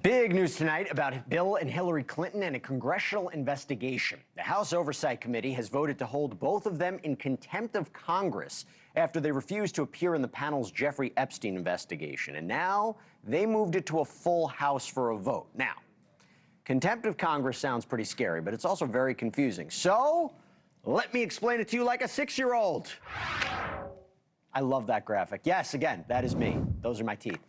Big news tonight about Bill and Hillary Clinton and a congressional investigation. The House Oversight Committee has voted to hold both of them in contempt of Congress after they refused to appear in the panel's Jeffrey Epstein investigation. And now they moved it to a full House for a vote. Now, contempt of Congress sounds pretty scary, but it's also very confusing. So let me explain it to you like a 6-year-old. I love that graphic. Yes, again, that is me. Those are my teeth.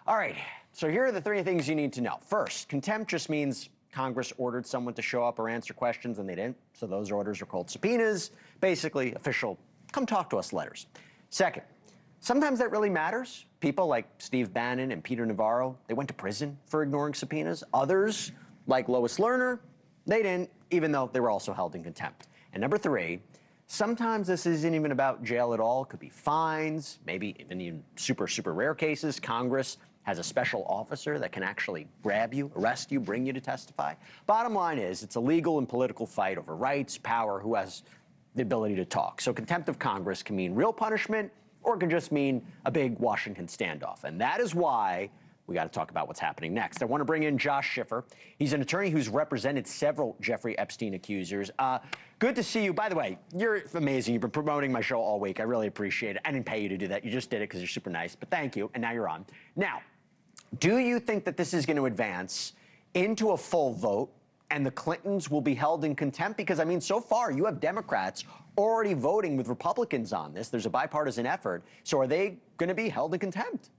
All right, so here are the 3 things you need to know. First, contempt just means Congress ordered someone to show up or answer questions and they didn't. So those orders are called subpoenas, basically official come talk to us letters. Second, sometimes that really matters. People like Steve Bannon and Peter Navarro, they went to prison for ignoring subpoenas. Others, like Lois Lerner, they didn't, even though they were also held in contempt. And number 3, sometimes this isn't even about jail at all. It could be fines, maybe even in super rare cases. Congress has a special officer that can actually grab you, arrest you, bring you to testify. Bottom line is, it's a legal and political fight over rights, power, who has the ability to talk. So contempt of Congress can mean real punishment, or it can just mean a big Washington standoff. And that is why we got to talk about what's happening next. I want to bring in Josh Schiffer. He's an attorney who's represented several Jeffrey Epstein accusers. Good to see you. By the way, you're amazing. You've been promoting my show all week. I really appreciate it. I didn't pay you to do that. You just did it because you're super nice. But thank you. And now you're on. Now, do you think that this is going to advance into a full vote and the Clintons will be held in contempt? Because, I mean, so far you have Democrats already voting with Republicans on this. There's a bipartisan effort. So are they going to be held in contempt?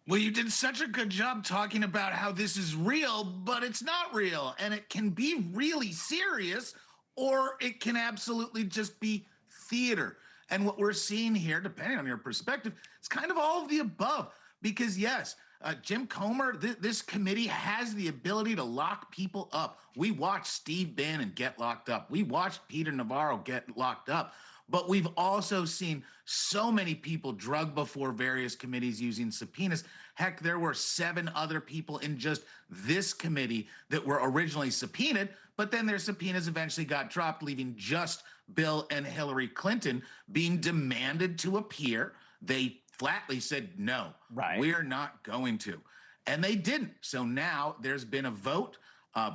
Well, you did such a good job talking about how this is real, but it's not real. And it can be really serious, or it can absolutely just be theater. And what we're seeing here, depending on your perspective, it's kind of all of the above. Because, yes, Jim Comer, this committee has the ability to lock people up. We watched Steve Bannon get locked up. We watched Peter Navarro get locked up. But we've also seen so many people drugged before various committees using subpoenas. Heck, there were 7 other people in just this committee that were originally subpoenaed, but then their subpoenas eventually got dropped, leaving just Bill and Hillary Clinton being demanded to appear. They flatly said, no, we're not going to. And they didn't. So now there's been a vote.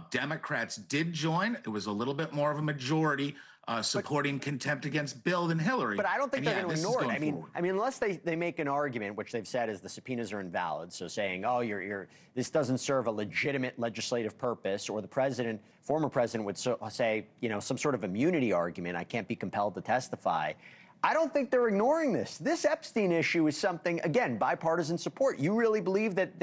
Democrats did join. It was a little bit more of a majority supporting contempt against Bill than Hillary. But I don't think they're going to ignore it. I mean, unless they make an argument, which they've said is the subpoenas are invalid. So saying, oh, this doesn't serve a legitimate legislative purpose, or the former president would say, you know, some sort of immunity argument. I can't be compelled to testify. I don't think they're ignoring this. This Epstein issue is something, again, bipartisan support. You really believe that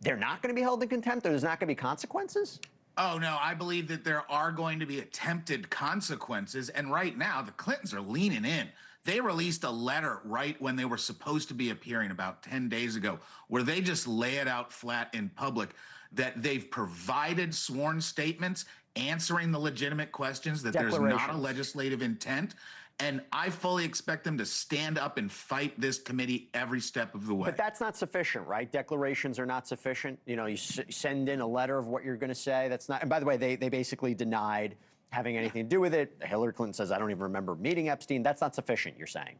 they're not going to be held in contempt, or there's not going to be consequences? Oh, no, I believe that there are going to be attempted consequences. And right now, the Clintons are leaning in. They released a letter right when they were supposed to be appearing about 10 days ago, where they just lay it out flat in public that they've provided sworn statements answering the legitimate questions, that there's not a legislative intent. And I fully expect them to stand up and fight this committee every step of the way. But that's not sufficient, right? Declarations are not sufficient. You know, you send in a letter of what you're going to say. That's not. And by the way, they basically denied having anything to do with it. Hillary Clinton says, I don't even remember meeting Epstein. That's not sufficient, you're saying.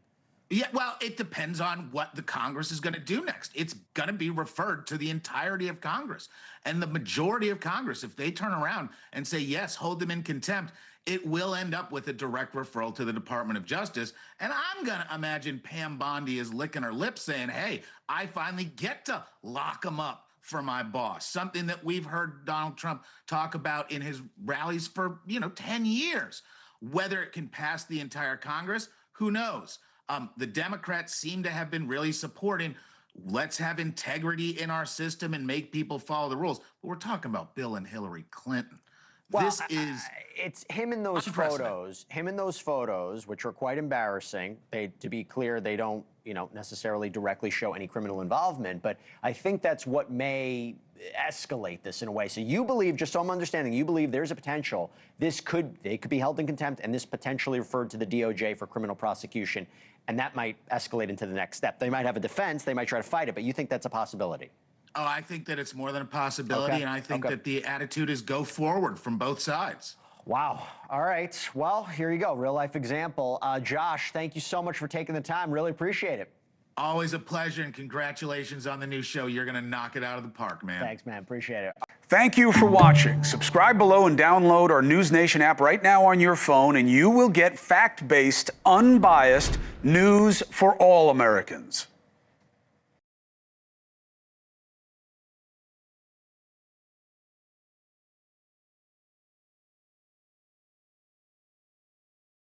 Yeah, well, it depends on what the Congress is going to do next. It's going to be referred to the entirety of Congress. And the majority of Congress, if they turn around and say, yes, hold them in contempt, it will end up with a direct referral to the Department of Justice. And I'm going to imagine Pam Bondi is licking her lips saying, hey, I finally get to lock them up for my boss, something that we've heard Donald Trump talk about in his rallies for, 10 years. Whether it can pass the entire Congress, who knows? The Democrats seem to have been really supporting, let's have integrity in our system and make people follow the rules. But we're talking about Bill and Hillary Clinton. Well, it's him in those photos, which are quite embarrassing. To be clear, they don't, necessarily directly show any criminal involvement. But I think that's what may escalate this in a way. So you believe, just so I'm understanding, you believe there's a potential they could be held in contempt, and this potentially referred to the DOJ for criminal prosecution, and that might escalate into the next step. They might have a defense, they might try to fight it, but you think that's a possibility? Oh, I think that it's more than a possibility, and I think that the attitude is go forward from both sides. Wow. All right. Well, here you go. Real life example. Josh, thank you so much for taking the time. Really appreciate it. Always a pleasure, and congratulations on the new show. You're going to knock it out of the park, man. Thanks, man. Appreciate it. Thank you for watching. Subscribe below and download our NewsNation app right now on your phone, and you will get fact-based, unbiased news for all Americans.